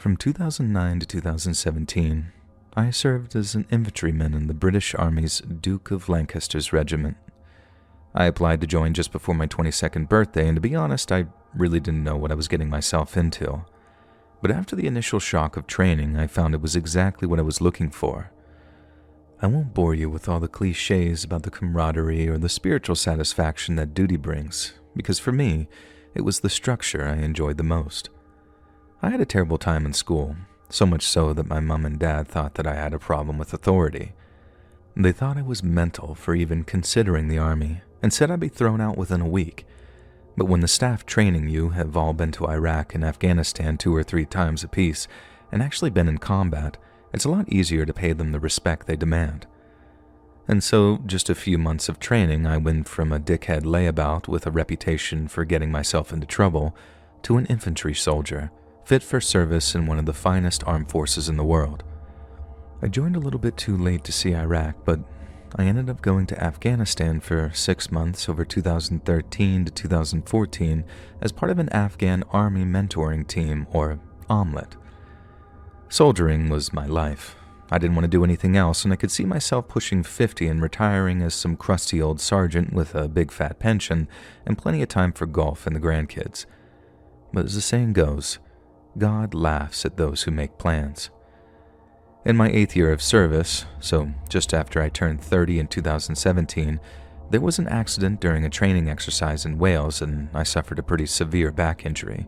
From 2009 to 2017, I served as an infantryman in the British Army's Duke of Lancaster's regiment. I applied to join just before my 22nd birthday, and to be honest, I really didn't know what I was getting myself into. But after the initial shock of training, I found it was exactly what I was looking for. I won't bore you with all the cliches about the camaraderie or the spiritual satisfaction that duty brings, because for me, it was the structure I enjoyed the most. I had a terrible time in school, so much so that my mom and dad thought that I had a problem with authority. They thought I was mental for even considering the army, and said I'd be thrown out within a week. But when the staff training you have all been to Iraq and Afghanistan 2 or 3 times apiece, and actually been in combat, it's a lot easier to pay them the respect they demand. And so, just a few months of training, I went from a dickhead layabout with a reputation for getting myself into trouble to an infantry soldier, fit for service in one of the finest armed forces in the world. I joined a little bit too late to see Iraq, but I ended up going to Afghanistan for 6 months over 2013 to 2014 as part of an Afghan Army mentoring team, or OMLET. Soldiering was my life. I didn't want to do anything else, and I could see myself pushing 50 and retiring as some crusty old sergeant with a big fat pension and plenty of time for golf and the grandkids. But as the saying goes, God laughs at those who make plans. In my 8th year of service, so just after I turned 30 in 2017, there was an accident during a training exercise in Wales, and I suffered a pretty severe back injury.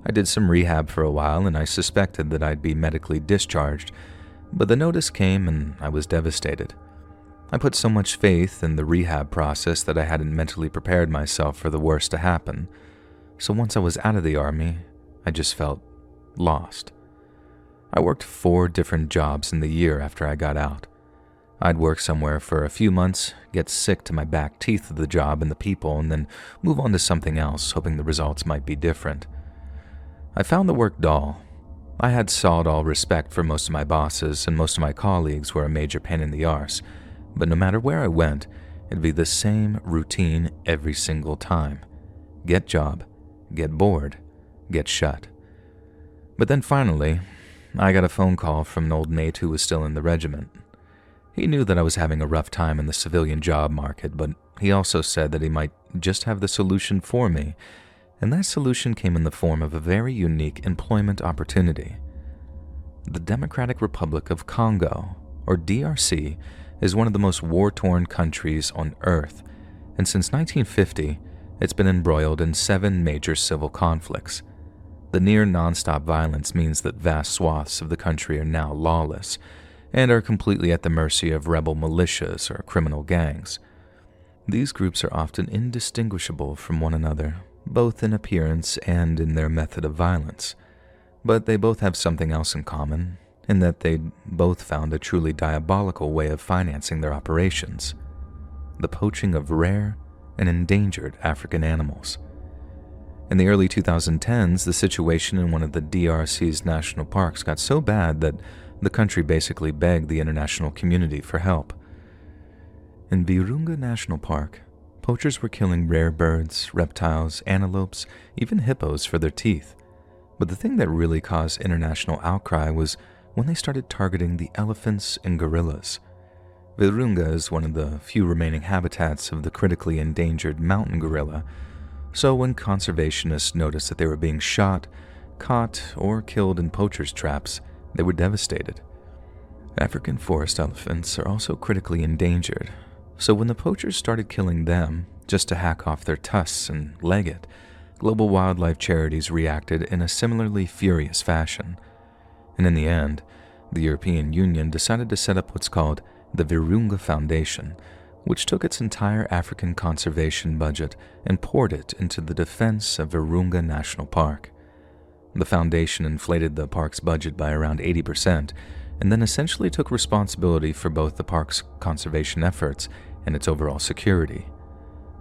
I did some rehab for a while, and I suspected that I'd be medically discharged, but the notice came and I was devastated. I put so much faith in the rehab process that I hadn't mentally prepared myself for the worst to happen. So once I was out of the army, I just felt lost. I worked 4 different jobs in the year after I got out. I'd work somewhere for a few months, get sick to my back teeth of the job and the people, and then move on to something else, hoping the results might be different. I found the work dull. I had sod-all respect for most of my bosses, and most of my colleagues were a major pain in the arse, but no matter where I went, it'd be the same routine every single time. Get job, get bored, get shut. But then finally, I got a phone call from an old mate who was still in the regiment. He knew that I was having a rough time in the civilian job market, but he also said that he might just have the solution for me, and that solution came in the form of a very unique employment opportunity. The Democratic Republic of Congo, or DRC, is one of the most war-torn countries on Earth, and since 1950, it's been embroiled in 7 major civil conflicts. The near non-stop violence means that vast swaths of the country are now lawless and are completely at the mercy of rebel militias or criminal gangs. These groups are often indistinguishable from one another, both in appearance and in their method of violence, but they both have something else in common, in that they both found a truly diabolical way of financing their operations: the poaching of rare and endangered African animals. In the early 2010s, the situation in one of the DRC's national parks got so bad that the country basically begged the international community for help. In Virunga National Park, poachers were killing rare birds, reptiles, antelopes, even hippos for their teeth. But the thing that really caused international outcry was when they started targeting the elephants and gorillas. Virunga is one of the few remaining habitats of the critically endangered mountain gorilla, so when conservationists noticed that they were being shot, caught, or killed in poachers' traps, they were devastated. African forest elephants are also critically endangered, so when the poachers started killing them just to hack off their tusks and leg it, global wildlife charities reacted in a similarly furious fashion. And in the end, the European Union decided to set up what's called the Virunga Foundation, which took its entire African conservation budget and poured it into the defense of Virunga National Park. The foundation inflated the park's budget by around 80%, and then essentially took responsibility for both the park's conservation efforts and its overall security.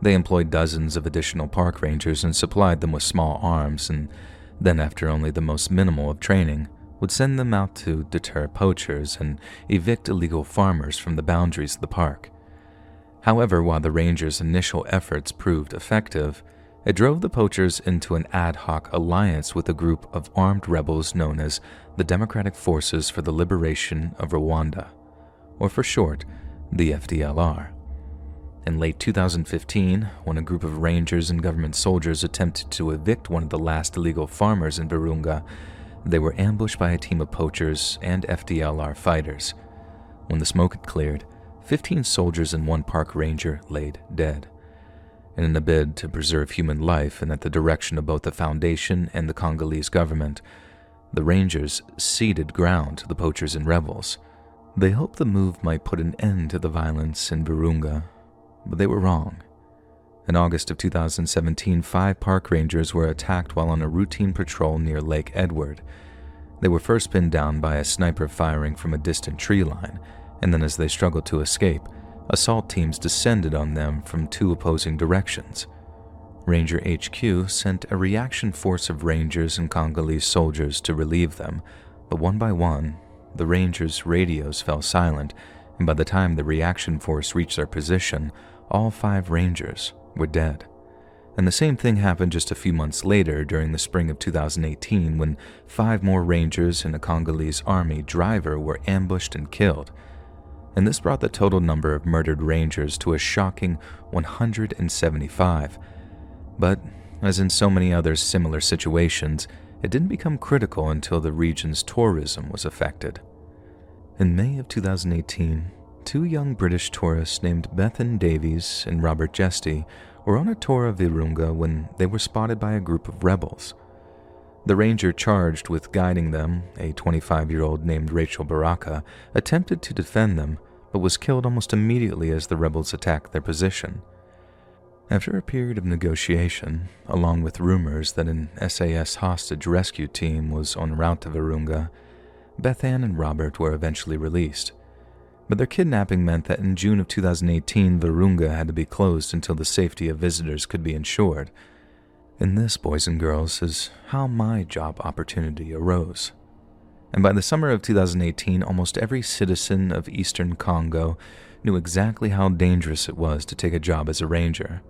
They employed dozens of additional park rangers and supplied them with small arms, and then, after only the most minimal of training, would send them out to deter poachers and evict illegal farmers from the boundaries of the park. However, while the rangers' initial efforts proved effective, It drove the poachers into an ad hoc alliance with a group of armed rebels known as the Democratic Forces for the Liberation of Rwanda, or for short, the FDLR. In late 2015, when a group of rangers and government soldiers attempted to evict one of the last illegal farmers in Virunga, they were ambushed by a team of poachers and FDLR fighters. When the smoke had cleared, 15 soldiers and one park ranger laid dead. And in a bid to preserve human life and at the direction of both the Foundation and the Congolese government, the rangers ceded ground to the poachers and rebels. They hoped the move might put an end to the violence in Virunga, but they were wrong. In August of 2017, 5 park rangers were attacked while on a routine patrol near Lake Edward. They were first pinned down by a sniper firing from a distant tree line, and then as they struggled to escape, assault teams descended on them from 2 opposing directions. Ranger HQ sent a reaction force of rangers and Congolese soldiers to relieve them, but one by one, the rangers' radios fell silent, and by the time the reaction force reached their position, all 5 rangers were dead. And the same thing happened just a few months later during the spring of 2018 when 5 more rangers and a Congolese army driver were ambushed and killed. And this brought the total number of murdered rangers to a shocking 175. But, as in so many other similar situations, it didn't become critical until the region's tourism was affected. In May of 2018, 2 young British tourists named Bethan Davies and Robert Jesty were on a tour of Virunga when they were spotted by a group of rebels. The ranger charged with guiding them, a 25-year-old named Rachel Baraka, attempted to defend them, but was killed almost immediately as the rebels attacked their position. After a period of negotiation, along with rumors that an SAS hostage rescue team was en route to Virunga, Bethan and Robert were eventually released. But their kidnapping meant that in June of 2018, Virunga had to be closed until the safety of visitors could be ensured. And this, boys and girls, is how my job opportunity arose. And by the summer of 2018, almost every citizen of Eastern Congo knew exactly how dangerous it was to take a job as a ranger.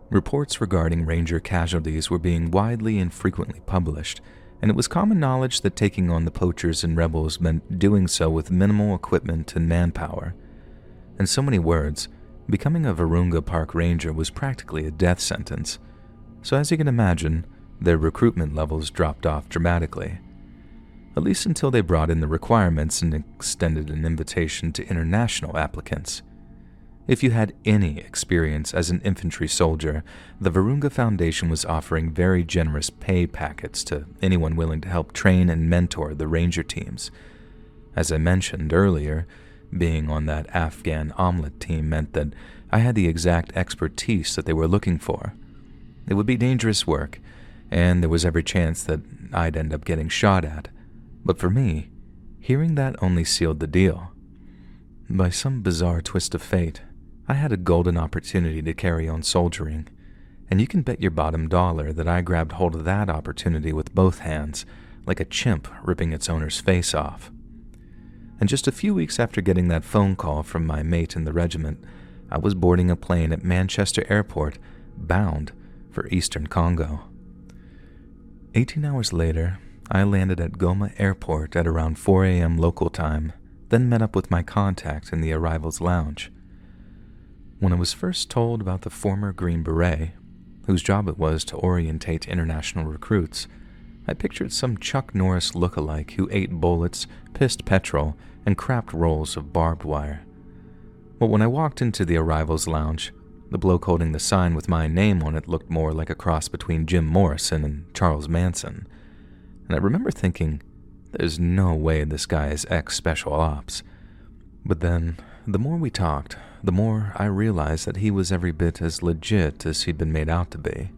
Reports regarding ranger casualties were being widely and frequently published, and it was common knowledge that taking on the poachers and rebels meant doing so with minimal equipment and manpower. In so many words, becoming a Virunga Park ranger was practically a death sentence. So as you can imagine, their recruitment levels dropped off dramatically. At least until they brought in the requirements and extended an invitation to international applicants. If you had any experience as an infantry soldier, the Virunga Foundation was offering very generous pay packets to anyone willing to help train and mentor the ranger teams. As I mentioned earlier, being on that Afghan omelet team meant that I had the exact expertise that they were looking for. It would be dangerous work, and there was every chance that I'd end up getting shot at. But for me, hearing that only sealed the deal. By some bizarre twist of fate, I had a golden opportunity to carry on soldiering, and you can bet your bottom dollar that I grabbed hold of that opportunity with both hands, like a chimp ripping its owner's face off. And just a few weeks after getting that phone call from my mate in the regiment, I was boarding a plane at Manchester Airport, bound for Eastern Congo. 18 hours later, I landed at Goma Airport at around 4 a.m. local time, then met up with my contact in the arrivals lounge. When I was first told about the former Green Beret, whose job it was to orientate international recruits, I pictured some Chuck Norris lookalike who ate bullets, pissed petrol, and crapped rolls of barbed wire. But when I walked into the arrivals lounge, the bloke holding the sign with my name on it looked more like a cross between Jim Morrison and Charles Manson. And I remember thinking, there's no way this guy is ex-Special Ops. But then, the more we talked, the more I realized that he was every bit as legit as he'd been made out to be.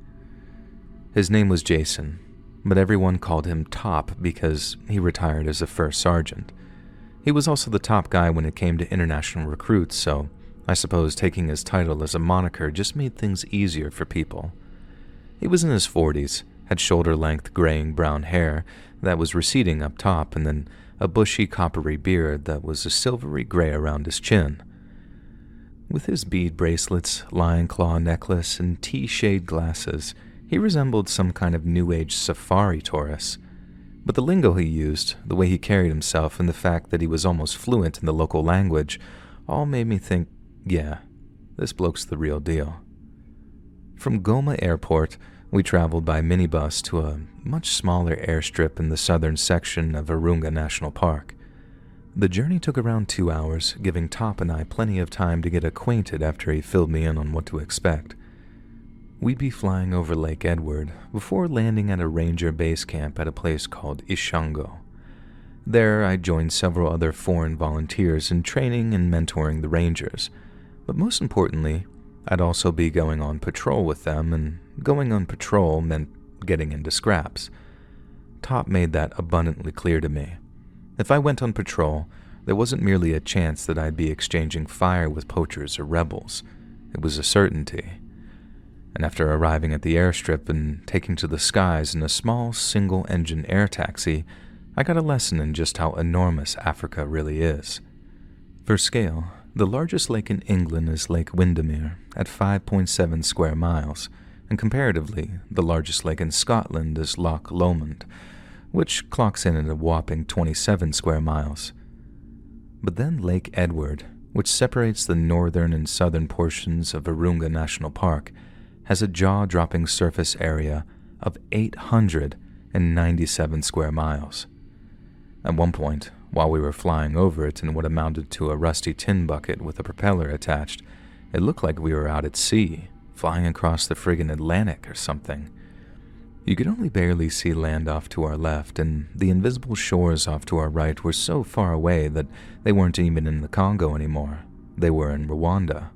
His name was Jason, but everyone called him Top because he retired as a first sergeant. He was also the top guy when it came to international recruits, so I suppose taking his title as a moniker just made things easier for people. He was in his 40s, had shoulder-length graying brown hair that was receding up top, and then a bushy coppery beard that was a silvery gray around his chin. With his bead bracelets, lion claw necklace, and tea-shade glasses, he resembled some kind of New Age safari tourist. But the lingo he used, the way he carried himself, and the fact that he was almost fluent in the local language all made me think, yeah, this bloke's the real deal. From Goma Airport, we traveled by minibus to a much smaller airstrip in the southern section of Virunga National Park. The journey took around 2 hours, giving Top and I plenty of time to get acquainted after he filled me in on what to expect. We'd be flying over Lake Edward before landing at a ranger base camp at a place called Ishango. There, I joined several other foreign volunteers in training and mentoring the rangers, but most importantly, I'd also be going on patrol with them, and going on patrol meant getting into scraps. Top made that abundantly clear to me. If I went on patrol, there wasn't merely a chance that I'd be exchanging fire with poachers or rebels. It was a certainty. And after arriving at the airstrip and taking to the skies in a small single-engine air taxi, I got a lesson in just how enormous Africa really is. For scale, the largest lake in England is Lake Windermere at 5.7 square miles, and comparatively, the largest lake in Scotland is Loch Lomond, which clocks in at a whopping 27 square miles. But then Lake Edward, which separates the northern and southern portions of Virunga National Park, has a jaw-dropping surface area of 897 square miles. At one point, while we were flying over it in what amounted to a rusty tin bucket with a propeller attached, it looked like we were out at sea, flying across the friggin' Atlantic or something. You could only barely see land off to our left, and the invisible shores off to our right were so far away that they weren't even in the Congo anymore. They were in Rwanda.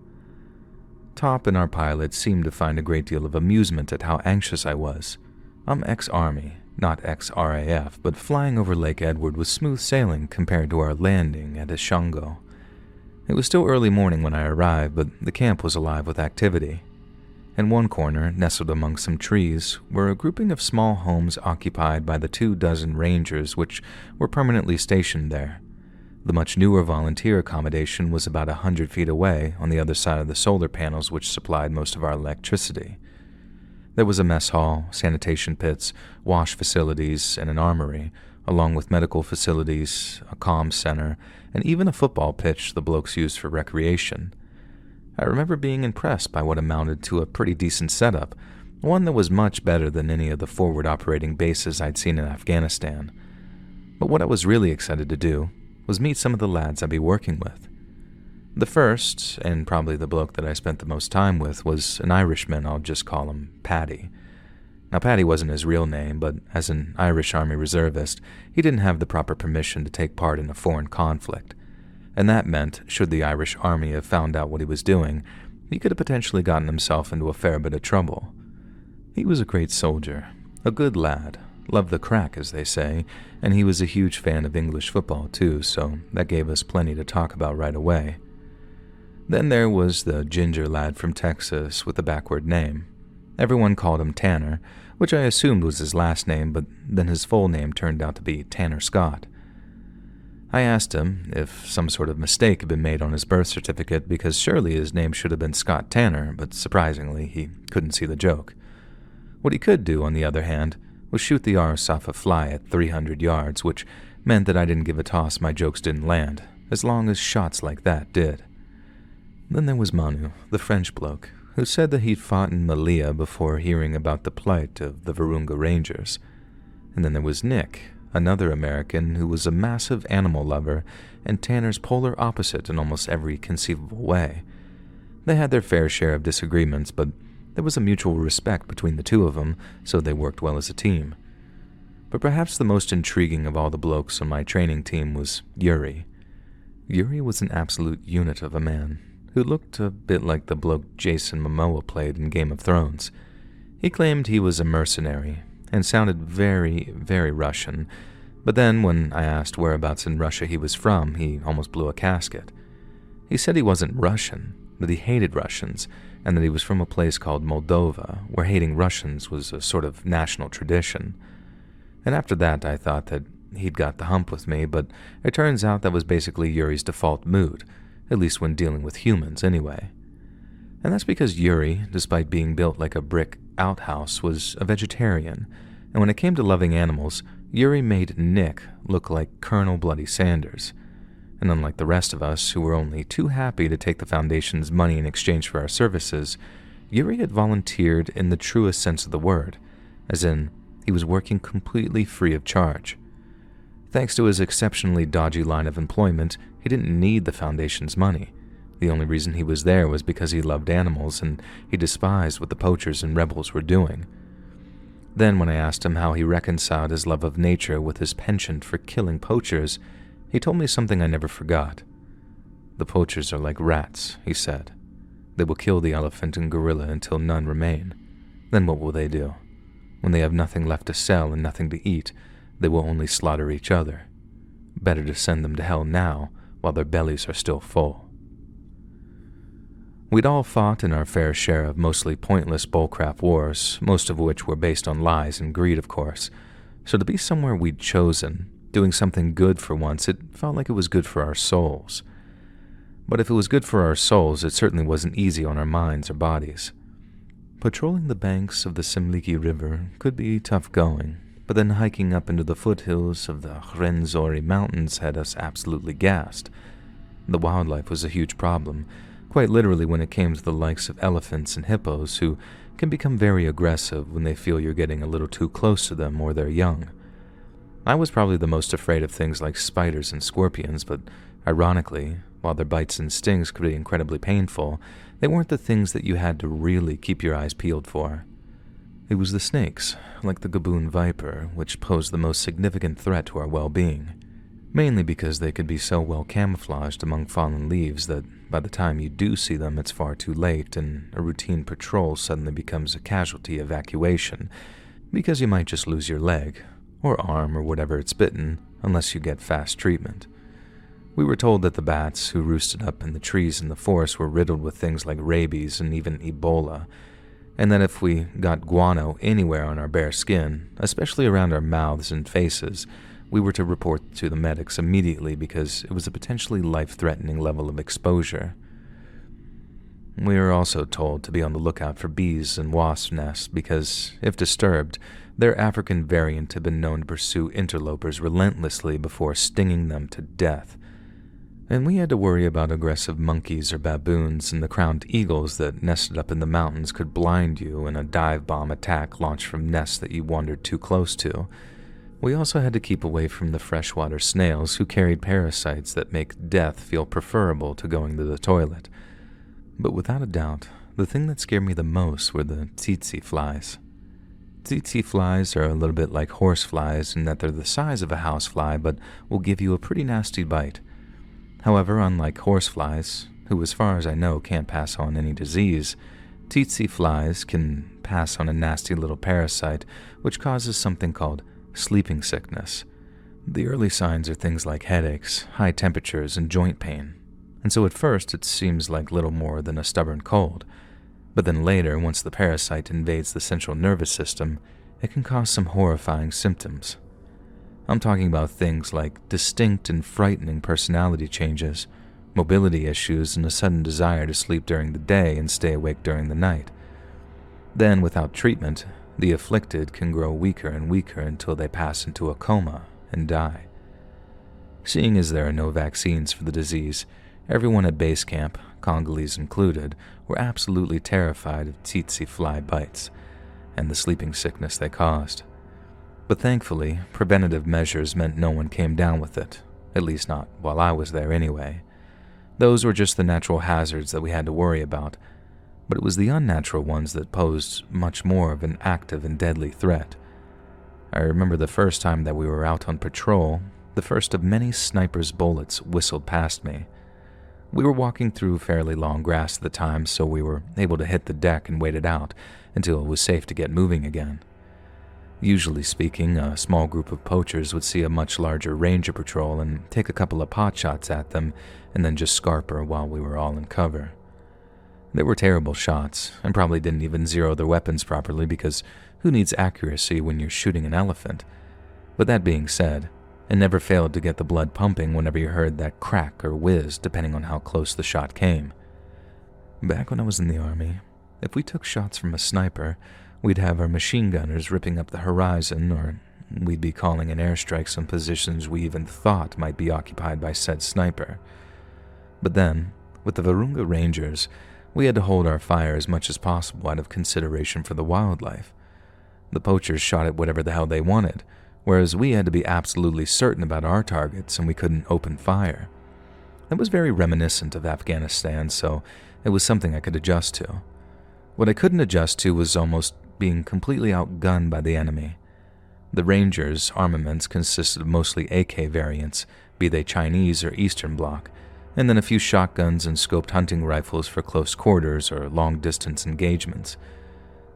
Top and our pilot seemed to find a great deal of amusement at how anxious I was. I'm ex-Army, not ex-RAF, but flying over Lake Edward was smooth sailing compared to our landing at Ishango. It was still early morning when I arrived, but the camp was alive with activity. In one corner, nestled among some trees, were a grouping of small homes occupied by the 24 rangers which were permanently stationed there. The much newer volunteer accommodation was about 100 feet away on the other side of the solar panels which supplied most of our electricity. There was a mess hall, sanitation pits, wash facilities, and an armory, along with medical facilities, a comm center, and even a football pitch the blokes used for recreation. I remember being impressed by what amounted to a pretty decent setup, one that was much better than any of the forward operating bases I'd seen in Afghanistan. But what I was really excited to do was meet some of the lads I'd be working with. The first, and probably the bloke that I spent the most time with, was an Irishman. I'll just call him Paddy. Now, Paddy wasn't his real name, but as an Irish Army reservist, he didn't have the proper permission to take part in a foreign conflict. And that meant, should the Irish Army have found out what he was doing, he could have potentially gotten himself into a fair bit of trouble. He was a great soldier, a good lad, loved the crack, as they say, and he was a huge fan of English football too, so that gave us plenty to talk about right away. Then there was the ginger lad from Texas with a backward name. Everyone called him Tanner, which I assumed was his last name, but then his full name turned out to be Tanner Scott. I asked him if some sort of mistake had been made on his birth certificate, because surely his name should have been Scott Tanner, but surprisingly, he couldn't see the joke. What he could do, on the other hand, was shoot the arse off a fly at 300 yards, which meant that I didn't give a toss my jokes didn't land, as long as shots like that did. Then there was Manu, the French bloke, who said that he'd fought in Malia before hearing about the plight of the Virunga Rangers. And then there was Nick, another American who was a massive animal lover and Tanner's polar opposite in almost every conceivable way. They had their fair share of disagreements, but there was a mutual respect between the two of them, so they worked well as a team. But perhaps the most intriguing of all the blokes on my training team was Yuri. Yuri was an absolute unit of a man, who looked a bit like the bloke Jason Momoa played in Game of Thrones. He claimed he was a mercenary, and sounded very, very Russian, but then when I asked whereabouts in Russia he was from, he almost blew a gasket. He said he wasn't Russian, that he hated Russians, and that he was from a place called Moldova, where hating Russians was a sort of national tradition. And after that I thought that he'd got the hump with me, but it turns out that was basically Yuri's default mood, at least when dealing with humans anyway. And that's because Yuri, despite being built like a brick outhouse, was a vegetarian, and when it came to loving animals, Yuri made Nick look like Colonel Bloody Sanders. And unlike the rest of us, who were only too happy to take the Foundation's money in exchange for our services, Yuri had volunteered in the truest sense of the word, as in, he was working completely free of charge. Thanks to his exceptionally dodgy line of employment, he didn't need the Foundation's money. The only reason he was there was because he loved animals and he despised what the poachers and rebels were doing. Then when I asked him how he reconciled his love of nature with his penchant for killing poachers, he told me something I never forgot. The poachers are like rats, he said. They will kill the elephant and gorilla until none remain. Then what will they do? When they have nothing left to sell and nothing to eat, they will only slaughter each other. Better to send them to hell now while their bellies are still full. We'd all fought in our fair share of mostly pointless bullcrap wars, most of which were based on lies and greed, of course. So to be somewhere we'd chosen, doing something good for once, it felt like it was good for our souls. But if it was good for our souls, it certainly wasn't easy on our minds or bodies. Patrolling the banks of the Simliki River could be tough going, but then hiking up into the foothills of the Hrenzori Mountains had us absolutely gassed. The wildlife was a huge problem, quite literally when it came to the likes of elephants and hippos, who can become very aggressive when they feel you're getting a little too close to them or they're young. I was probably the most afraid of things like spiders and scorpions, but ironically, while their bites and stings could be incredibly painful, they weren't the things that you had to really keep your eyes peeled for. It was the snakes, like the Gaboon viper, which posed the most significant threat to our well-being, mainly because they could be so well camouflaged among fallen leaves that by the time you do see them, it's far too late, and a routine patrol suddenly becomes a casualty evacuation, because you might just lose your leg, or arm, or whatever it's bitten, unless you get fast treatment. We were told that the bats who roosted up in the trees in the forest were riddled with things like rabies and even Ebola, and that if we got guano anywhere on our bare skin, especially around our mouths and faces, we were to report to the medics immediately because it was a potentially life-threatening level of exposure. We were also told to be on the lookout for bees and wasp nests because, if disturbed, their African variant had been known to pursue interlopers relentlessly before stinging them to death. And we had to worry about aggressive monkeys or baboons, and the crowned eagles that nested up in the mountains could blind you in a dive bomb attack launched from nests that you wandered too close to. We also had to keep away from the freshwater snails who carried parasites that make death feel preferable to going to the toilet. But without a doubt, the thing that scared me the most were the tsetse flies. Tsetse flies are a little bit like horse flies in that they're the size of a housefly but will give you a pretty nasty bite. However, unlike horse flies, who as far as I know can't pass on any disease, tsetse flies can pass on a nasty little parasite which causes something called sleeping sickness. The early signs are things like headaches, high temperatures, and joint pain, and so at first it seems like little more than a stubborn cold, but then later, once the parasite invades the central nervous system, it can cause some horrifying symptoms. I'm talking about things like distinct and frightening personality changes, mobility issues, and a sudden desire to sleep during the day and stay awake during the night. Then, without treatment, the afflicted can grow weaker and weaker until they pass into a coma and die. Seeing as there are no vaccines for the disease, everyone at base camp, Congolese included, were absolutely terrified of tsetse fly bites and the sleeping sickness they caused. But thankfully, preventative measures meant no one came down with it, at least not while I was there anyway. Those were just the natural hazards that we had to worry about, but it was the unnatural ones that posed much more of an active and deadly threat. I remember the first time that we were out on patrol, the first of many snipers' bullets whistled past me. We were walking through fairly long grass at the time, so we were able to hit the deck and wait it out until it was safe to get moving again. Usually speaking, a small group of poachers would see a much larger ranger patrol and take a couple of pot shots at them and then just scarper while we were all in cover. They were terrible shots, and probably didn't even zero their weapons properly because who needs accuracy when you're shooting an elephant? But that being said, and never failed to get the blood pumping whenever you heard that crack or whiz, depending on how close the shot came. Back when I was in the Army, if we took shots from a sniper, we'd have our machine gunners ripping up the horizon, or we'd be calling in airstrikes on positions we even thought might be occupied by said sniper. But then, with the Virunga Rangers, we had to hold our fire as much as possible out of consideration for the wildlife. The poachers shot at whatever the hell they wanted, whereas we had to be absolutely certain about our targets and we couldn't open fire. That was very reminiscent of Afghanistan, so it was something I could adjust to. What I couldn't adjust to was almost being completely outgunned by the enemy. The Rangers' armaments consisted of mostly AK variants, be they Chinese or Eastern Bloc, and then a few shotguns and scoped hunting rifles for close quarters or long-distance engagements.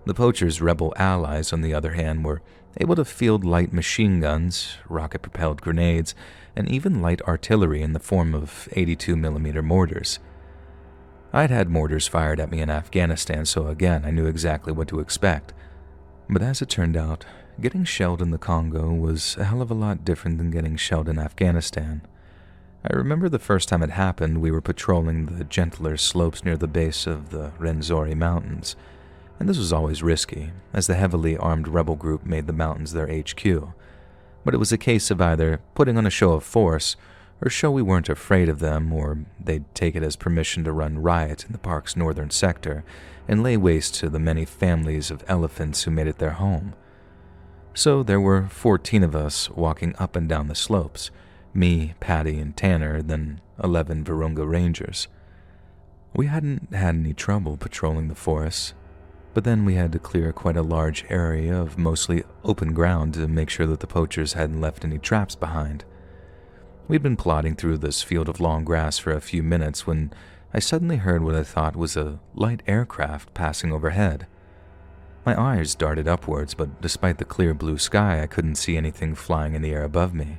The poachers' rebel allies, on the other hand, were able to field light machine guns, rocket-propelled grenades, and even light artillery in the form of 82mm mortars. I'd had mortars fired at me in Afghanistan, so again, I knew exactly what to expect. But as it turned out, getting shelled in the Congo was a hell of a lot different than getting shelled in Afghanistan. I remember the first time it happened, we were patrolling the gentler slopes near the base of the Rwenzori Mountains, and this was always risky, as the heavily armed rebel group made the mountains their HQ. But it was a case of either putting on a show of force, or show we weren't afraid of them, or they'd take it as permission to run riot in the park's northern sector and lay waste to the many families of elephants who made it their home. So there were 14 of us walking up and down the slopes, me, Patty, and Tanner, then 11 Virunga Rangers. We hadn't had any trouble patrolling the forests, but then we had to clear quite a large area of mostly open ground to make sure that the poachers hadn't left any traps behind. We'd been plodding through this field of long grass for a few minutes when I suddenly heard what I thought was a light aircraft passing overhead. My eyes darted upwards, but despite the clear blue sky, I couldn't see anything flying in the air above me.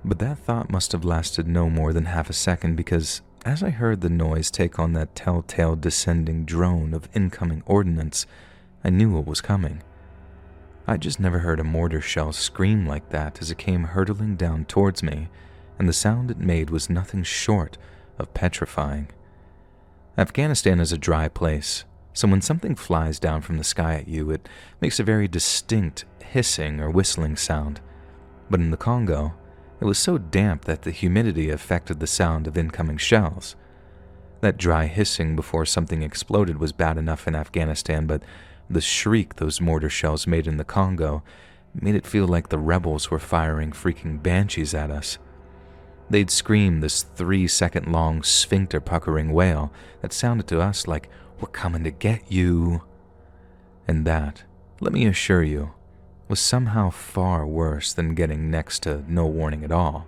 But that thought must have lasted no more than half a second, because as I heard the noise take on that telltale descending drone of incoming ordnance, I knew what was coming. I just never heard a mortar shell scream like that as it came hurtling down towards me, and the sound it made was nothing short of petrifying. Afghanistan is a dry place, so when something flies down from the sky at you, it makes a very distinct hissing or whistling sound. But in the Congo, it was so damp that the humidity affected the sound of incoming shells. That dry hissing before something exploded was bad enough in Afghanistan, but the shriek those mortar shells made in the Congo made it feel like the rebels were firing freaking banshees at us. They'd scream this 3-second-long sphincter-puckering wail that sounded to us like, "We're coming to get you." And that, let me assure you, was somehow far worse than getting next to no warning at all.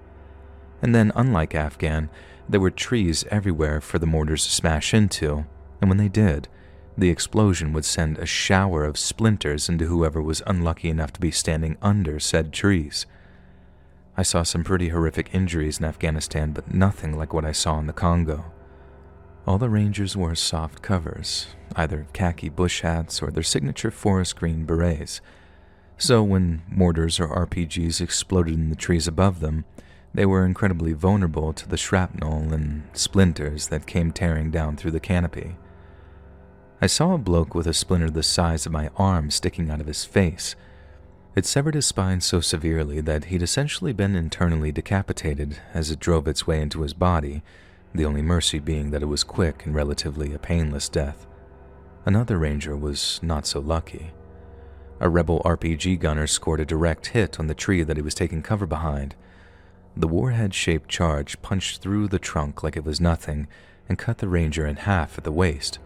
And then, unlike Afghan, there were trees everywhere for the mortars to smash into, and when they did, the explosion would send a shower of splinters into whoever was unlucky enough to be standing under said trees. I saw some pretty horrific injuries in Afghanistan, but nothing like what I saw in the Congo. All the Rangers wore soft covers, either khaki bush hats or their signature forest green berets. So when mortars or RPGs exploded in the trees above them, they were incredibly vulnerable to the shrapnel and splinters that came tearing down through the canopy. I saw a bloke with a splinter the size of my arm sticking out of his face. It severed his spine so severely that he'd essentially been internally decapitated as it drove its way into his body, the only mercy being that it was quick and relatively a painless death. Another ranger was not so lucky. A rebel RPG gunner scored a direct hit on the tree that he was taking cover behind. The warhead-shaped charge punched through the trunk like it was nothing and cut the ranger in half at the waist.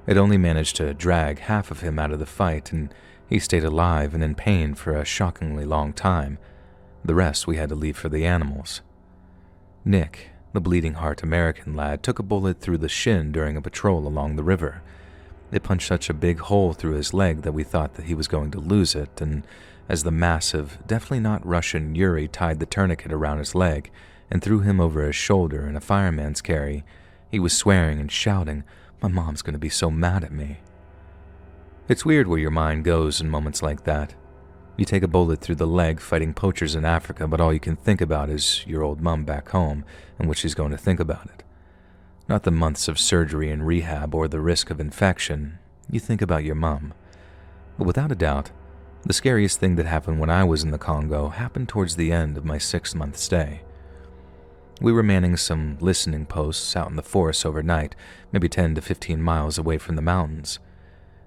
It only managed to drag half of him out of the fight, and he stayed alive and in pain for a shockingly long time. The rest we had to leave for the animals. Nick, the bleeding heart American lad, took a bullet through the shin during a patrol along the river. It punched such a big hole through his leg that we thought that he was going to lose it, and as the massive, definitely not Russian Yuri tied the tourniquet around his leg and threw him over his shoulder in a fireman's carry, he was swearing and shouting, "My mom's going to be so mad at me." It's weird where your mind goes in moments like that. You take a bullet through the leg fighting poachers in Africa, but all you can think about is your old mum back home and what she's going to think about it. Not the months of surgery and rehab or the risk of infection. You think about your mum. But without a doubt, the scariest thing that happened when I was in the Congo happened towards the end of my 6-month stay. We were manning some listening posts out in the forest overnight, maybe 10 to 15 miles away from the mountains.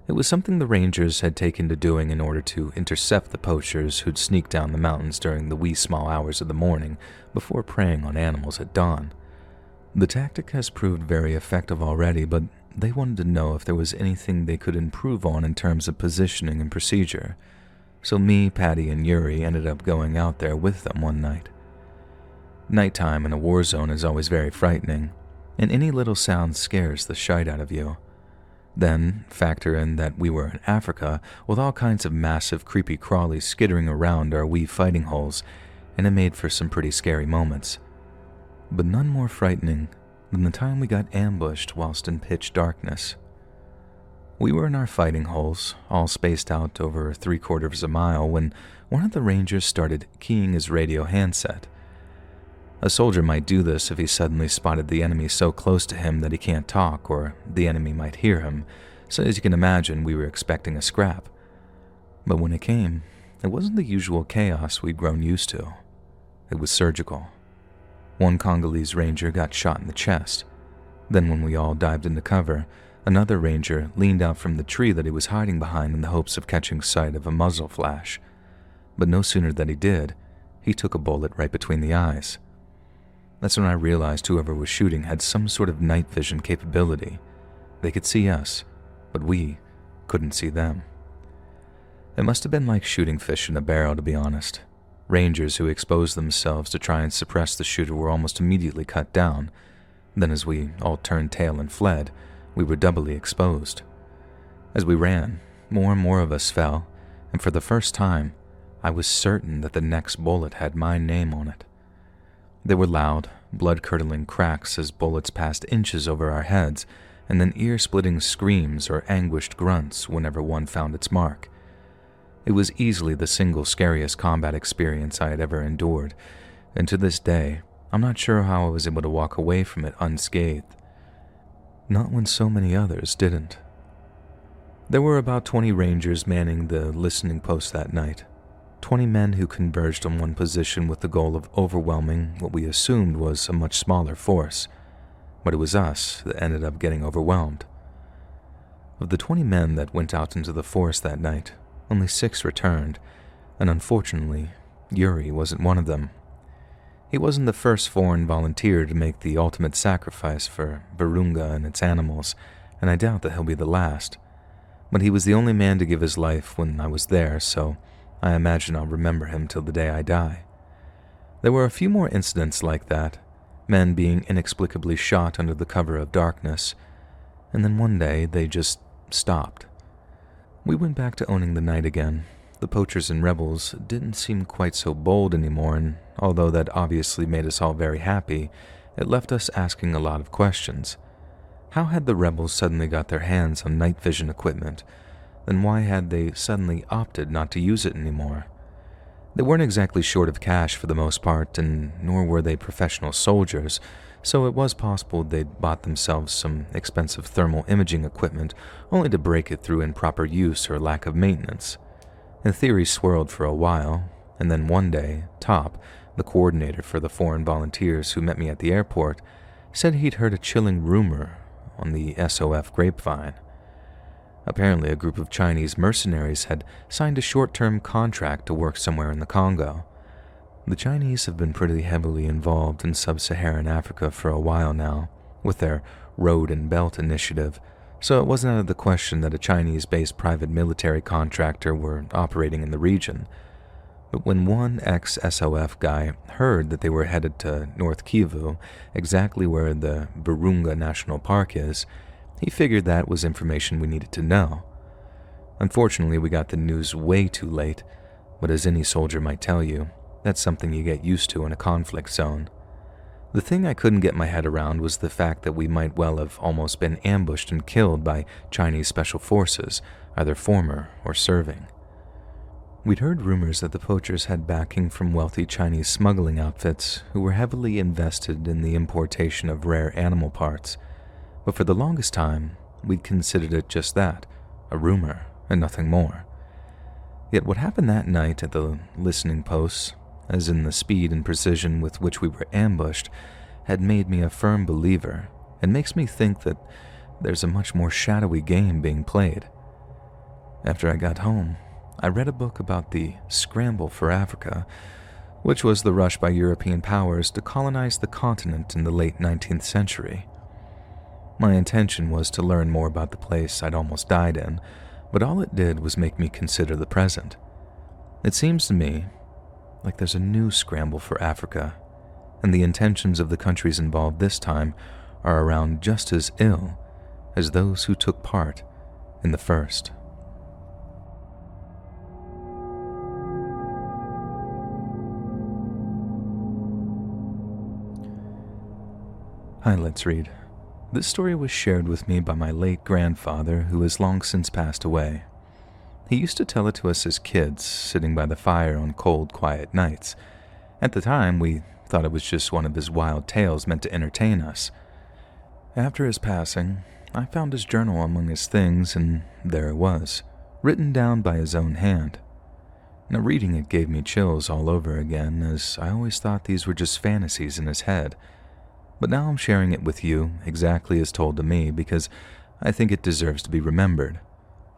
It was something the rangers had taken to doing in order to intercept the poachers who'd sneak down the mountains during the wee small hours of the morning before preying on animals at dawn. The tactic has proved very effective already, but they wanted to know if there was anything they could improve on in terms of positioning and procedure. So me, Patty, and Yuri ended up going out there with them one night. Nighttime in a war zone is always very frightening, and any little sound scares the shite out of you. Then, factor in that we were in Africa with all kinds of massive creepy crawlies skittering around our wee fighting holes, and it made for some pretty scary moments. But none more frightening than the time we got ambushed whilst in pitch darkness. We were in our fighting holes, all spaced out over 3/4 of a mile, when one of the rangers started keying his radio handset. A soldier might do this if he suddenly spotted the enemy so close to him that he can't talk, or the enemy might hear him, so as you can imagine, we were expecting a scrap. But when it came, it wasn't the usual chaos we'd grown used to. It was surgical. One Congolese ranger got shot in the chest. Then when we all dived into cover, another ranger leaned out from the tree that he was hiding behind in the hopes of catching sight of a muzzle flash. But no sooner than he did, he took a bullet right between the eyes. That's when I realized whoever was shooting had some sort of night vision capability. They could see us, but we couldn't see them. It must have been like shooting fish in a barrel, to be honest. Rangers who exposed themselves to try and suppress the shooter were almost immediately cut down. Then as we all turned tail and fled, we were doubly exposed. As we ran, more and more of us fell, and for the first time, I was certain that the next bullet had my name on it. There were loud, blood-curdling cracks as bullets passed inches over our heads, and then ear-splitting screams or anguished grunts whenever one found its mark. It was easily the single scariest combat experience I had ever endured, and to this day, I'm not sure how I was able to walk away from it unscathed. Not when so many others didn't. There were about 20 rangers manning the listening post that night. 20 men who converged on one position with the goal of overwhelming what we assumed was a much smaller force. But it was us that ended up getting overwhelmed. Of the 20 men that went out into the forest that night, only 6 returned, and unfortunately, Yuri wasn't one of them. He wasn't the first foreign volunteer to make the ultimate sacrifice for Virunga and its animals, and I doubt that he'll be the last. But he was the only man to give his life when I was there, so I imagine I'll remember him till the day I die. There were a few more incidents like that, men being inexplicably shot under the cover of darkness, and then one day they just stopped. We went back to owning the night again. The poachers and rebels didn't seem quite so bold anymore, and although that obviously made us all very happy, it left us asking a lot of questions. How had the rebels suddenly got their hands on night vision equipment? Then why had they suddenly opted not to use it anymore? They weren't exactly short of cash for the most part, and nor were they professional soldiers, so it was possible they'd bought themselves some expensive thermal imaging equipment only to break it through improper use or lack of maintenance. The theory swirled for a while, and then one day, Top, the coordinator for the foreign volunteers who met me at the airport, said he'd heard a chilling rumor on the SOF grapevine. Apparently, a group of Chinese mercenaries had signed a short-term contract to work somewhere in the Congo. The Chinese have been pretty heavily involved in sub-Saharan Africa for a while now, with their Road and Belt initiative, so it wasn't out of the question that a Chinese-based private military contractor were operating in the region. But when one ex-SOF guy heard that they were headed to North Kivu, exactly where the Virunga National Park is, he figured that was information we needed to know. Unfortunately, we got the news way too late, but as any soldier might tell you, that's something you get used to in a conflict zone. The thing I couldn't get my head around was the fact that we might well have almost been ambushed and killed by Chinese special forces, either former or serving. We'd heard rumors that the poachers had backing from wealthy Chinese smuggling outfits who were heavily invested in the importation of rare animal parts, but for the longest time, we'd considered it just that, a rumor and nothing more. Yet what happened that night at the listening posts, as in the speed and precision with which we were ambushed, had made me a firm believer and makes me think that there's a much more shadowy game being played. After I got home, I read a book about the scramble for Africa, which was the rush by European powers to colonize the continent in the late 19th century. My intention was to learn more about the place I'd almost died in, but all it did was make me consider the present. It seems to me like there's a new scramble for Africa, and the intentions of the countries involved this time are around just as ill as those who took part in the first. Hi, Let's Read. This story was shared with me by my late grandfather, who has long since passed away. He used to tell it to us as kids, sitting by the fire on cold, quiet nights. At the time, we thought it was just one of his wild tales meant to entertain us. After his passing, I found his journal among his things, and there it was, written down by his own hand. Now, reading it gave me chills all over again, as I always thought these were just fantasies in his head. But now I'm sharing it with you exactly as told to me because I think it deserves to be remembered.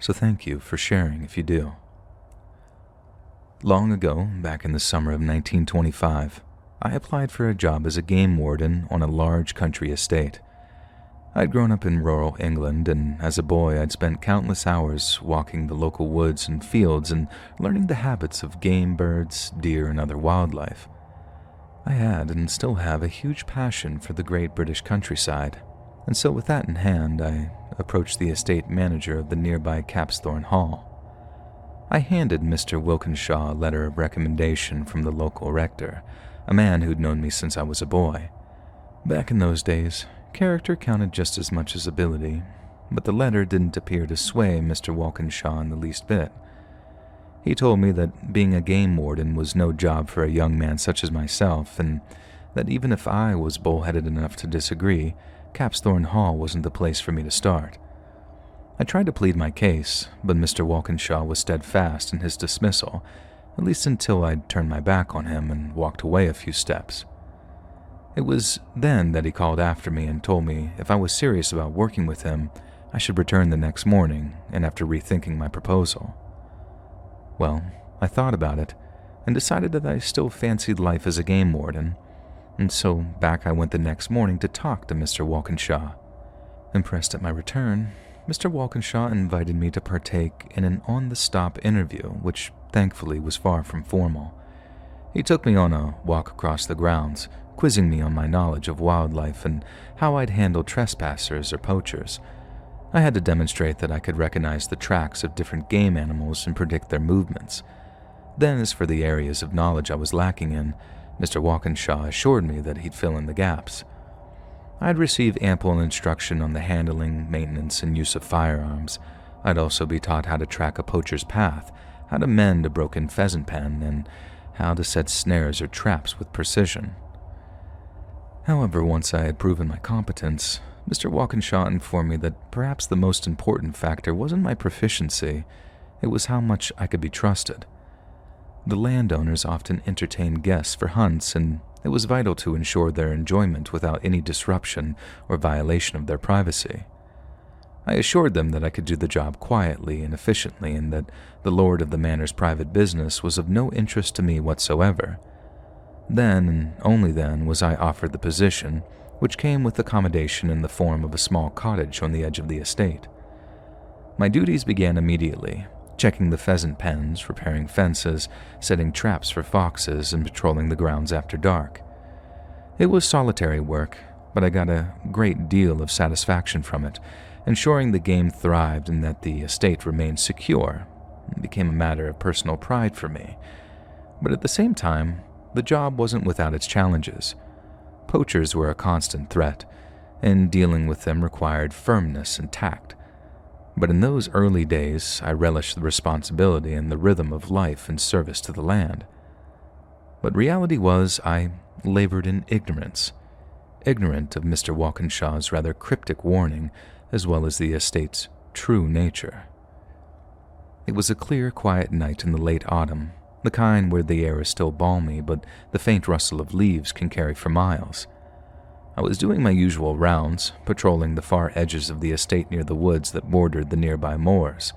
So thank you for sharing if you do. Long ago, back in the summer of 1925, I applied for a job as a game warden on a large country estate. I'd grown up in rural England, and as a boy I'd spent countless hours walking the local woods and fields and learning the habits of game birds, deer, and other wildlife. I had and still have a huge passion for the great British countryside, and so with that in hand, I approached the estate manager of the nearby Capsthorne Hall. I handed Mr. Wilkinshaw a letter of recommendation from the local rector, a man who'd known me since I was a boy. Back in those days, character counted just as much as ability, but the letter didn't appear to sway Mr. Wilkinshaw in the least bit. He told me that being a game warden was no job for a young man such as myself, and that even if I was bullheaded enough to disagree, Capsthorne Hall wasn't the place for me to start. I tried to plead my case, but Mr. Walkinshaw was steadfast in his dismissal, at least until I'd turned my back on him and walked away a few steps. It was then that he called after me and told me if I was serious about working with him, I should return the next morning and after rethinking my proposal. Well, I thought about it and decided that I still fancied life as a game warden, and so back I went the next morning to talk to Mr. Walkinshaw. Impressed at my return, Mr. Walkinshaw invited me to partake in an on-the-stop interview, which thankfully was far from formal. He took me on a walk across the grounds, quizzing me on my knowledge of wildlife and how I'd handle trespassers or poachers. I had to demonstrate that I could recognize the tracks of different game animals and predict their movements. Then, as for the areas of knowledge I was lacking in, Mr. Walkinshaw assured me that he'd fill in the gaps. I'd receive ample instruction on the handling, maintenance, and use of firearms. I'd also be taught how to track a poacher's path, how to mend a broken pheasant pen, and how to set snares or traps with precision. However, once I had proven my competence, Mr. Walkinshaw informed me that perhaps the most important factor wasn't my proficiency, it was how much I could be trusted. The landowners often entertained guests for hunts, and it was vital to ensure their enjoyment without any disruption or violation of their privacy. I assured them that I could do the job quietly and efficiently, and that the lord of the manor's private business was of no interest to me whatsoever. Then, and only then, was I offered the position, which came with accommodation in the form of a small cottage on the edge of the estate. My duties began immediately, checking the pheasant pens, repairing fences, setting traps for foxes, and patrolling the grounds after dark. It was solitary work, but I got a great deal of satisfaction from it, ensuring the game thrived and that the estate remained secure. It became a matter of personal pride for me. But at the same time, the job wasn't without its challenges. Poachers were a constant threat, and dealing with them required firmness and tact. But in those early days, I relished the responsibility and the rhythm of life and service to the land. But reality was, I labored in ignorant of Mr. Walkinshaw's rather cryptic warning, as well as the estate's true nature. It was a clear, quiet night in the late autumn, the kind where the air is still balmy, but the faint rustle of leaves can carry for miles. I was doing my usual rounds, patrolling the far edges of the estate near the woods that bordered the nearby moors.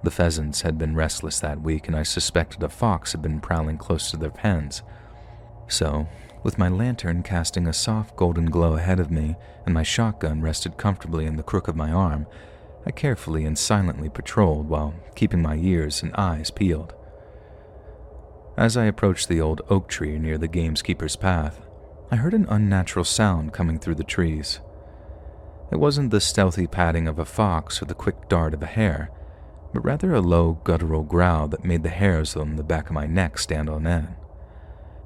The pheasants had been restless that week, and I suspected a fox had been prowling close to their pens. So, with my lantern casting a soft golden glow ahead of me and my shotgun rested comfortably in the crook of my arm, I carefully and silently patrolled while keeping my ears and eyes peeled. As I approached the old oak tree near the gamekeeper's path, I heard an unnatural sound coming through the trees. It wasn't the stealthy padding of a fox or the quick dart of a hare, but rather a low, guttural growl that made the hairs on the back of my neck stand on end.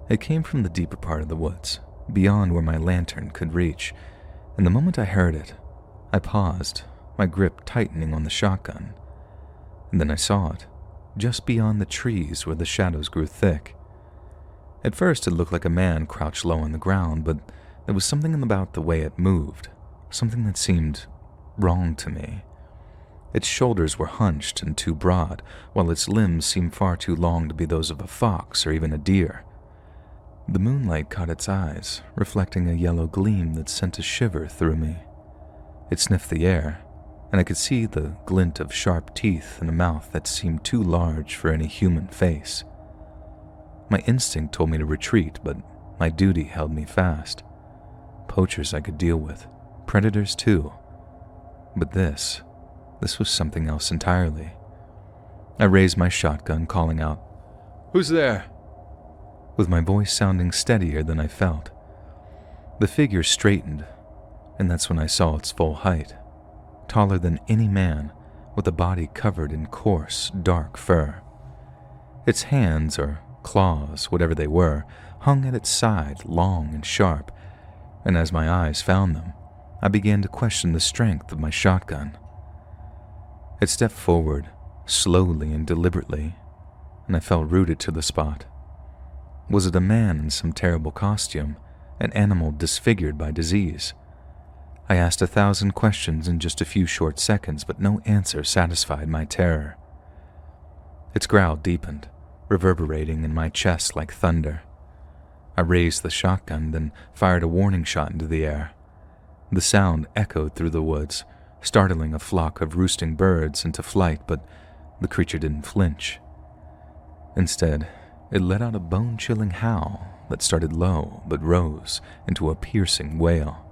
It came from the deeper part of the woods, beyond where my lantern could reach, and the moment I heard it, I paused, my grip tightening on the shotgun. And then I saw it, just beyond the trees where the shadows grew thick. At first it looked like a man crouched low on the ground, but there was something about the way it moved, something that seemed wrong to me. Its shoulders were hunched and too broad, while its limbs seemed far too long to be those of a fox or even a deer. The moonlight caught its eyes, reflecting a yellow gleam that sent a shiver through me. It sniffed the air, and I could see the glint of sharp teeth and a mouth that seemed too large for any human face. My instinct told me to retreat, but my duty held me fast. Poachers I could deal with, predators too. But this was something else entirely. I raised my shotgun, calling out, "Who's there?" with my voice sounding steadier than I felt. The figure straightened, and that's when I saw its full height, taller than any man, with a body covered in coarse, dark fur. Its hands, or claws, whatever they were, hung at its side, long and sharp, and as my eyes found them, I began to question the strength of my shotgun. It stepped forward, slowly and deliberately, and I felt rooted to the spot. Was it a man in some terrible costume, an animal disfigured by disease? I asked 1,000 questions in just a few short seconds, but no answer satisfied my terror. Its growl deepened, reverberating in my chest like thunder. I raised the shotgun, then fired a warning shot into the air. The sound echoed through the woods, startling a flock of roosting birds into flight, but the creature didn't flinch. Instead, it let out a bone-chilling howl that started low but rose into a piercing wail.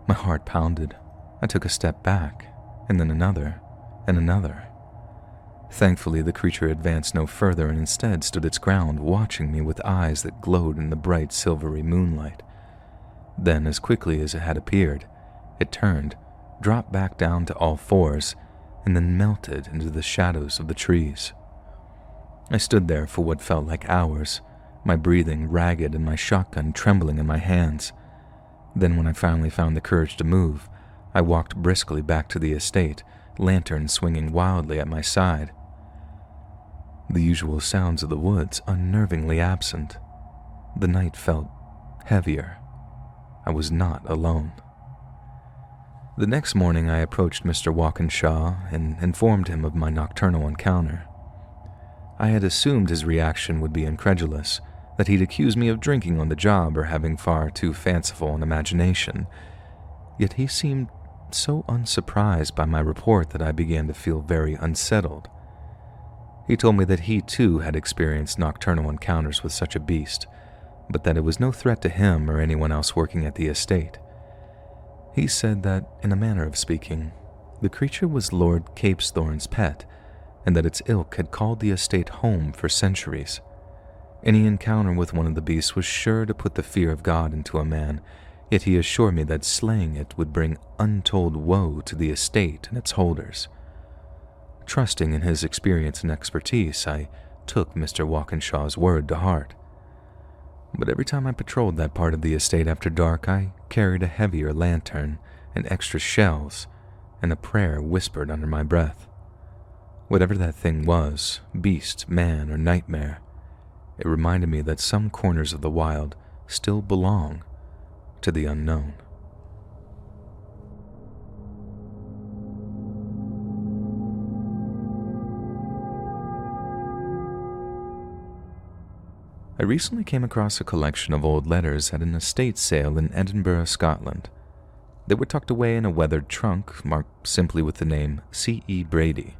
My heart pounded. I took a step back, and then another, and another. Thankfully, the creature advanced no further and instead stood its ground, watching me with eyes that glowed in the bright silvery moonlight. Then, as quickly as it had appeared, it turned, dropped back down to all fours, and then melted into the shadows of the trees. I stood there for what felt like hours, my breathing ragged and my shotgun trembling in my hands. Then when I finally found the courage to move, I walked briskly back to the estate, lantern swinging wildly at my side. The usual sounds of the woods unnervingly absent. The night felt heavier. I was not alone. The next morning I approached Mr. Walkinshaw and informed him of my nocturnal encounter. I had assumed his reaction would be incredulous, that he'd accuse me of drinking on the job or having far too fanciful an imagination. Yet he seemed so unsurprised by my report that I began to feel very unsettled. He told me that he too had experienced nocturnal encounters with such a beast, but that it was no threat to him or anyone else working at the estate. He said that, in a manner of speaking, the creature was Lord Capesthorne's pet, and that its ilk had called the estate home for centuries. Any encounter with one of the beasts was sure to put the fear of God into a man, yet he assured me that slaying it would bring untold woe to the estate and its holders. Trusting in his experience and expertise, I took Mr. Walkinshaw's word to heart. But every time I patrolled that part of the estate after dark, I carried a heavier lantern and extra shells, and a prayer whispered under my breath. Whatever that thing was, beast, man, or nightmare, it reminded me that some corners of the wild still belong to the unknown. I recently came across a collection of old letters at an estate sale in Edinburgh, Scotland. They were tucked away in a weathered trunk marked simply with the name C.E. Brady.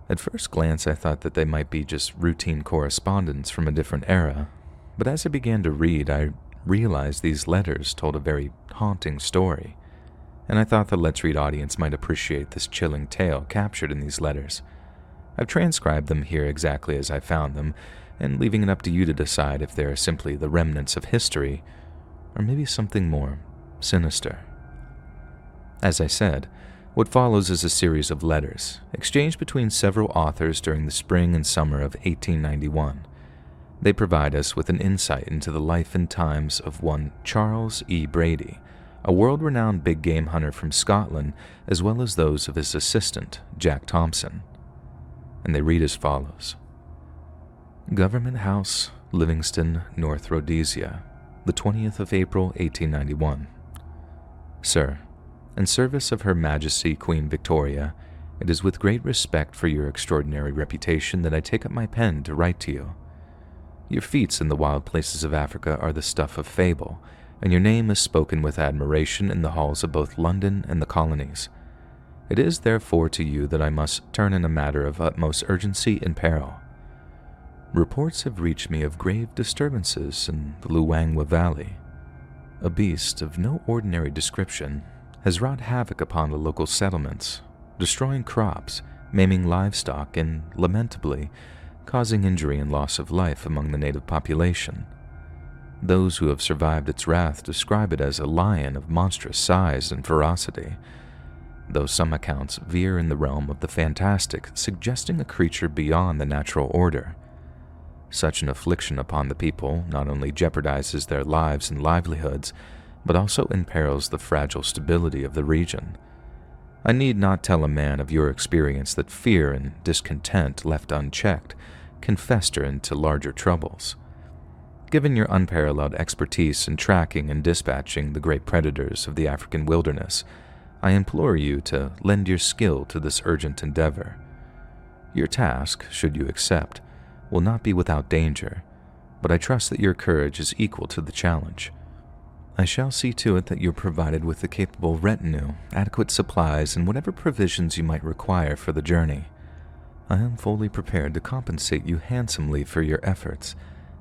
At first glance, I thought that they might be just routine correspondence from a different era, but as I began to read, I realized these letters told a very haunting story, and I thought the Let's Read audience might appreciate this chilling tale captured in these letters. I've transcribed them here exactly as I found them, and leaving it up to you to decide if they are simply the remnants of history, or maybe something more sinister. As I said, what follows is a series of letters, exchanged between several authors during the spring and summer of 1891. They provide us with an insight into the life and times of one Charles E. Brady, a world-renowned big game hunter from Scotland, as well as those of his assistant, Jack Thompson. And they read as follows. Government House, Livingston, North Rhodesia, the 20th of April, 1891. Sir, in service of Her Majesty Queen Victoria, it is with great respect for your extraordinary reputation that I take up my pen to write to you. Your feats in the wild places of Africa are the stuff of fable, and your name is spoken with admiration in the halls of both London and the colonies. It is therefore to you that I must turn in a matter of utmost urgency and peril. Reports have reached me of grave disturbances in the Luangwa Valley. A beast of no ordinary description has wrought havoc upon the local settlements, destroying crops, maiming livestock, and, lamentably, causing injury and loss of life among the native population. Those who have survived its wrath describe it as a lion of monstrous size and ferocity, though some accounts veer in the realm of the fantastic, suggesting a creature beyond the natural order. Such an affliction upon the people not only jeopardizes their lives and livelihoods, but also imperils the fragile stability of the region. I need not tell a man of your experience that fear and discontent left unchecked can fester into larger troubles. Given your unparalleled expertise in tracking and dispatching the great predators of the African wilderness, I implore you to lend your skill to this urgent endeavor. Your task, should you accept, will not be without danger, but I trust that your courage is equal to the challenge. I shall see to it that you're provided with a capable retinue, adequate supplies, and whatever provisions you might require for the journey. I am fully prepared to compensate you handsomely for your efforts,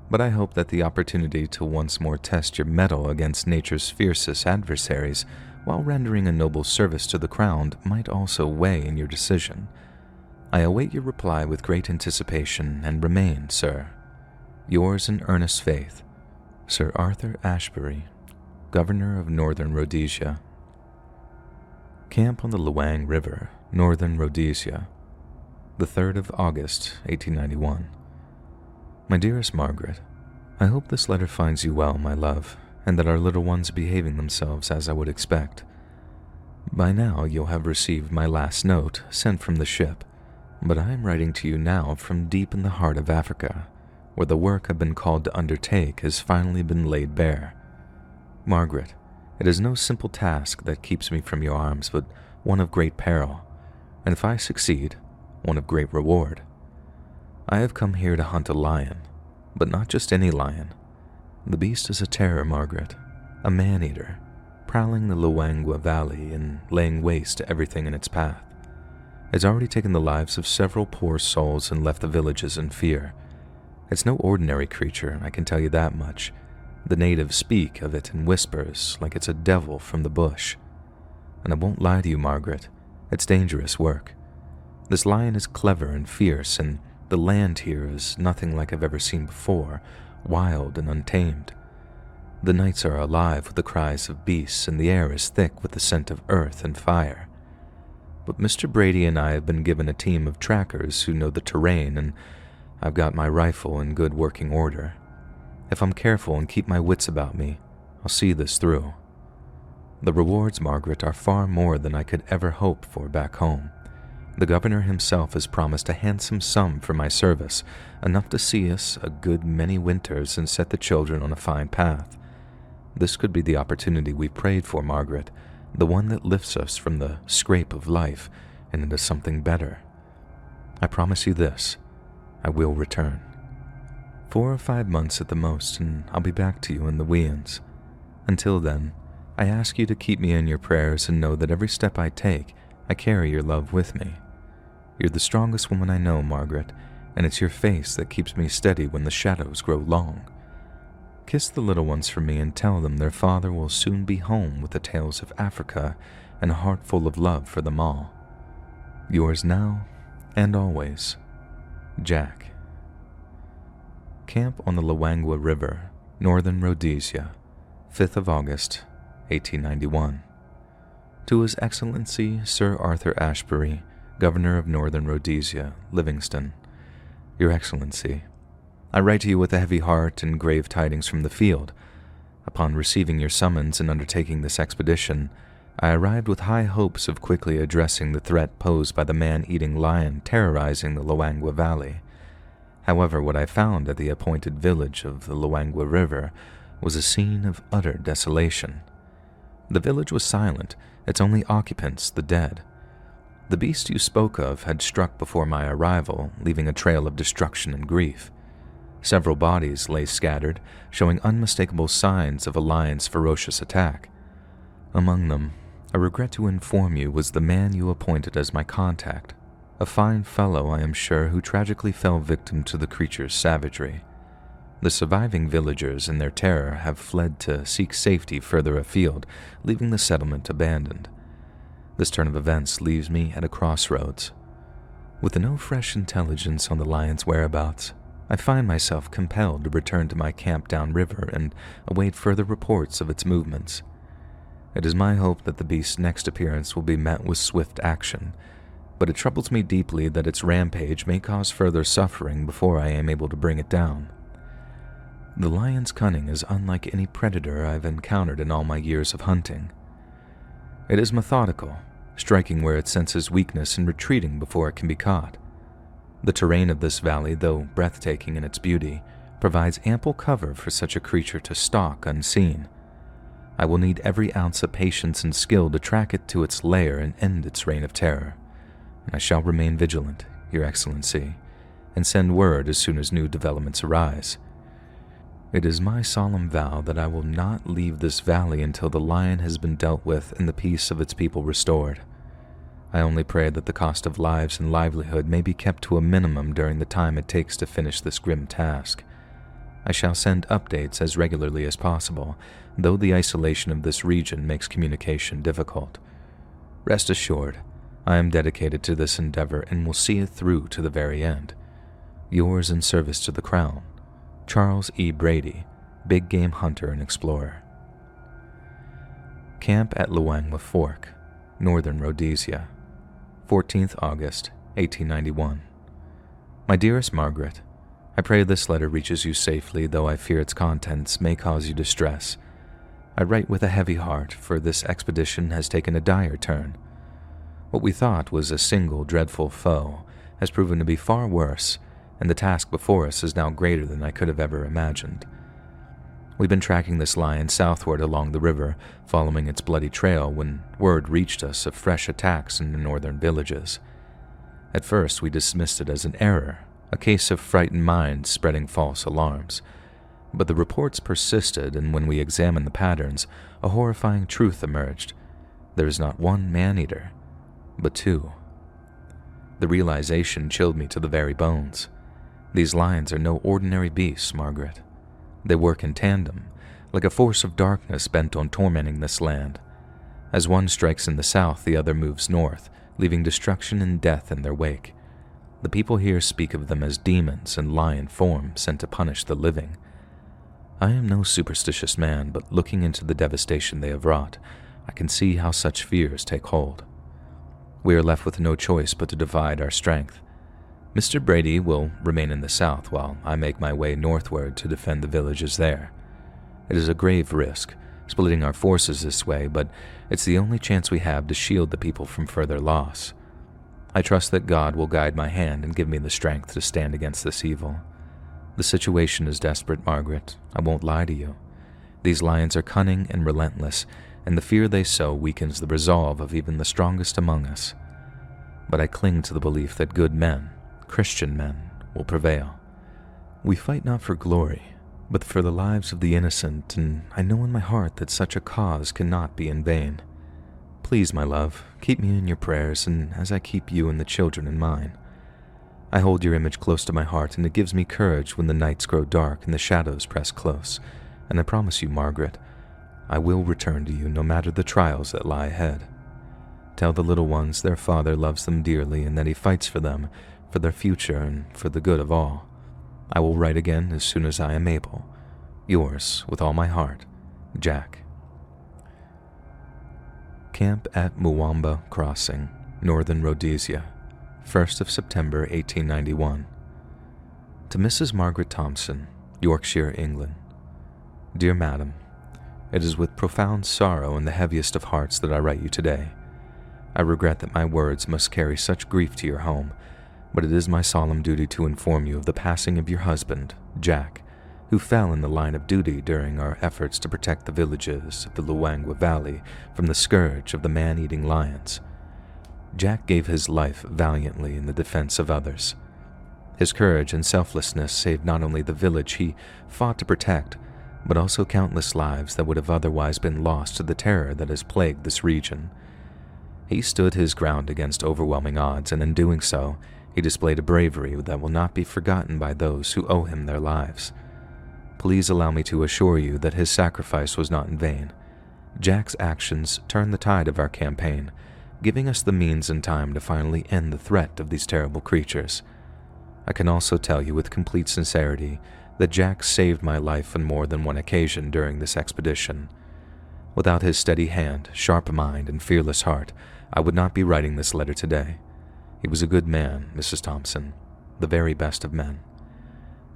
but I hope that the opportunity to once more test your mettle against nature's fiercest adversaries while rendering a noble service to the crown might also weigh in your decision. I await your reply with great anticipation and remain, sir, yours in earnest faith, Sir Arthur Ashbury, Governor of Northern Rhodesia. Camp on the Luang River, Northern Rhodesia, the 3rd of August, 1891. My dearest Margaret, I hope this letter finds you well, my love, and that our little ones are behaving themselves as I would expect. By now you'll have received my last note sent from the ship, but I am writing to you now from deep in the heart of Africa, where the work I've been called to undertake has finally been laid bare. Margaret, it is no simple task that keeps me from your arms, but one of great peril, and if I succeed, one of great reward. I have come here to hunt a lion, but not just any lion. The beast is a terror, Margaret, a man-eater, prowling the Luangwa Valley and laying waste to everything in its path. It's already taken the lives of several poor souls and left the villages in fear. It's no ordinary creature, I can tell you that much. The natives speak of it in whispers like it's a devil from the bush. And I won't lie to you, Margaret, it's dangerous work. This lion is clever and fierce, and the land here is nothing like I've ever seen before, wild and untamed. The nights are alive with the cries of beasts, and the air is thick with the scent of earth and fire. But Mr. Brady and I have been given a team of trackers who know the terrain, and I've got my rifle in good working order. If I'm careful and keep my wits about me, I'll see this through. The rewards, Margaret, are far more than I could ever hope for back home. The governor himself has promised a handsome sum for my service, enough to see us a good many winters and set the children on a fine path. This could be the opportunity we prayed for, Margaret, the one that lifts us from the scrape of life and into something better. I promise you this, I will return. 4 or 5 months at the most, and I'll be back to you in the weans. Until then, I ask you to keep me in your prayers and know that every step I take, I carry your love with me. You're the strongest woman I know, Margaret, and it's your face that keeps me steady when the shadows grow long. Kiss the little ones for me and tell them their father will soon be home with the tales of Africa and a heart full of love for them all. Yours now and always, Jack. Camp on the Luangwa River, Northern Rhodesia, 5th of August, 1891. To His Excellency Sir Arthur Ashbury, Governor of Northern Rhodesia, Livingston. Your Excellency, I write to you with a heavy heart and grave tidings from the field. Upon receiving your summons and undertaking this expedition, I arrived with high hopes of quickly addressing the threat posed by the man-eating lion terrorizing the Luangwa Valley. However, what I found at the appointed village of the Luangwa River was a scene of utter desolation. The village was silent, its only occupants the dead. The beast you spoke of had struck before my arrival, leaving a trail of destruction and grief. Several bodies lay scattered, showing unmistakable signs of a lion's ferocious attack. Among them, I regret to inform you, was the man you appointed as my contact, a fine fellow, I am sure, who tragically fell victim to the creature's savagery. The surviving villagers, in their terror, have fled to seek safety further afield, leaving the settlement abandoned. This turn of events leaves me at a crossroads. With no fresh intelligence on the lion's whereabouts, I find myself compelled to return to my camp downriver and await further reports of its movements. It is my hope that the beast's next appearance will be met with swift action, but it troubles me deeply that its rampage may cause further suffering before I am able to bring it down. The lion's cunning is unlike any predator I've encountered in all my years of hunting. It is methodical, striking where it senses weakness and retreating before it can be caught. The terrain of this valley, though breathtaking in its beauty, provides ample cover for such a creature to stalk unseen. I will need every ounce of patience and skill to track it to its lair and end its reign of terror. And I shall remain vigilant, Your Excellency, and send word as soon as new developments arise. It is my solemn vow that I will not leave this valley until the lion has been dealt with and the peace of its people restored. I only pray that the cost of lives and livelihood may be kept to a minimum during the time it takes to finish this grim task. I shall send updates as regularly as possible, though the isolation of this region makes communication difficult. Rest assured, I am dedicated to this endeavor and will see it through to the very end. Yours in service to the Crown, Charles E. Brady, Big Game Hunter and Explorer. Camp at Luangwa Fork, Northern Rhodesia, 14th August, 1891. My dearest Margaret, I pray this letter reaches you safely, though I fear its contents may cause you distress. I write with a heavy heart, for this expedition has taken a dire turn. What we thought was a single dreadful foe has proven to be far worse, and the task before us is now greater than I could have ever imagined. We've been tracking this lion southward along the river, following its bloody trail, when word reached us of fresh attacks in the northern villages. At first, we dismissed it as an error, a case of frightened minds spreading false alarms. But the reports persisted, and when we examined the patterns, a horrifying truth emerged. There is not one man-eater, but two. The realization chilled me to the very bones. These lions are no ordinary beasts, Margaret. They work in tandem, like a force of darkness bent on tormenting this land. As one strikes in the south, the other moves north, leaving destruction and death in their wake. The people here speak of them as demons in lion form sent to punish the living. I am no superstitious man, but looking into the devastation they have wrought, I can see how such fears take hold. We are left with no choice but to divide our strength. Mr. Brady will remain in the south while I make my way northward to defend the villages there. It is a grave risk, splitting our forces this way, but it's the only chance we have to shield the people from further loss. I trust that God will guide my hand and give me the strength to stand against this evil. The situation is desperate, Margaret. I won't lie to you. These lions are cunning and relentless, and the fear they sow weakens the resolve of even the strongest among us. But I cling to the belief that good men, Christian men, will prevail. We fight not for glory, but for the lives of the innocent, and I know in my heart that such a cause cannot be in vain. Please, my love, keep me in your prayers, and as I keep you and the children in mine. I hold your image close to my heart, and it gives me courage when the nights grow dark and the shadows press close. And I promise you, Margaret, I will return to you no matter the trials that lie ahead. Tell the little ones their father loves them dearly and that he fights for them, for their future and for the good of all. I will write again as soon as I am able. Yours, with all my heart, Jack. Camp at Mwamba Crossing, Northern Rhodesia, 1st of September 1891. To Mrs. Margaret Thompson, Yorkshire, England. Dear Madam, it is with profound sorrow and the heaviest of hearts that I write you today. I regret that my words must carry such grief to your home, but it is my solemn duty to inform you of the passing of your husband, Jack, who fell in the line of duty during our efforts to protect the villages of the Luangwa Valley from the scourge of the man-eating lions. Jack gave his life valiantly in the defense of others. His courage and selflessness saved not only the village he fought to protect, but also countless lives that would have otherwise been lost to the terror that has plagued this region. He stood his ground against overwhelming odds, and in doing so, he displayed a bravery that will not be forgotten by those who owe him their lives. Please allow me to assure you that his sacrifice was not in vain. Jack's actions turned the tide of our campaign, giving us the means and time to finally end the threat of these terrible creatures. I can also tell you with complete sincerity that Jack saved my life on more than one occasion during this expedition. Without his steady hand, sharp mind, and fearless heart, I would not be writing this letter today. He was a good man, Mrs. Thompson, the very best of men.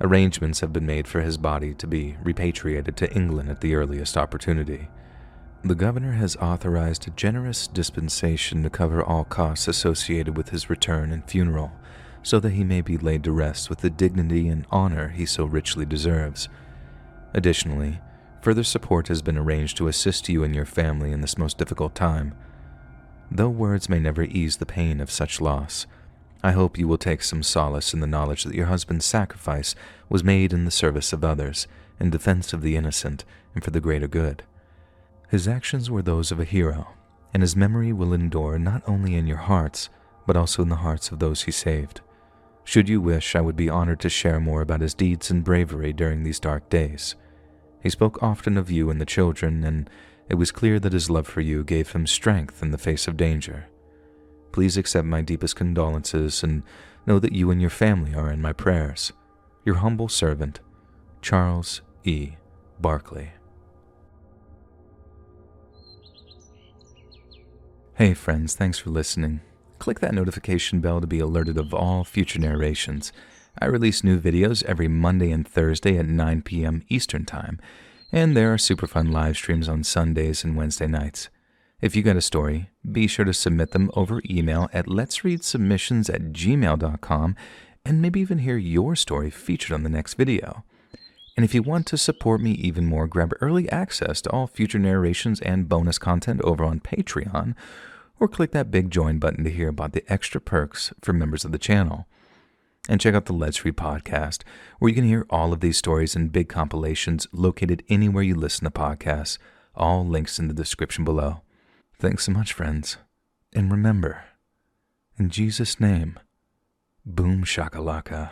Arrangements have been made for his body to be repatriated to England at the earliest opportunity. The governor has authorized a generous dispensation to cover all costs associated with his return and funeral, so that he may be laid to rest with the dignity and honor he so richly deserves. Additionally, further support has been arranged to assist you and your family in this most difficult time. Though words may never ease the pain of such loss, I hope you will take some solace in the knowledge that your husband's sacrifice was made in the service of others, in defense of the innocent, and for the greater good. His actions were those of a hero, and his memory will endure not only in your hearts, but also in the hearts of those he saved. Should you wish, I would be honored to share more about his deeds and bravery during these dark days. He spoke often of you and the children, and it was clear that his love for you gave him strength in the face of danger. Please accept my deepest condolences and know that you and your family are in my prayers. Your humble servant, Charles E. Barkley. Hey friends, thanks for listening. Click that notification bell to be alerted of all future narrations. I release new videos every Monday and Thursday at 9 p.m. Eastern Time, and there are super fun live streams on Sundays and Wednesday nights. If you got a story, be sure to submit them over email at LetsReadSubmissions@gmail.com, and maybe even hear your story featured on the next video. And if you want to support me even more, grab early access to all future narrations and bonus content over on Patreon, or click that big join button to hear about the extra perks for members of the channel. And check out the Let's Read podcast, where you can hear all of these stories in big compilations located anywhere you listen to podcasts. All links in the description below. Thanks so much, friends. And remember, in Jesus' name, boom shakalaka.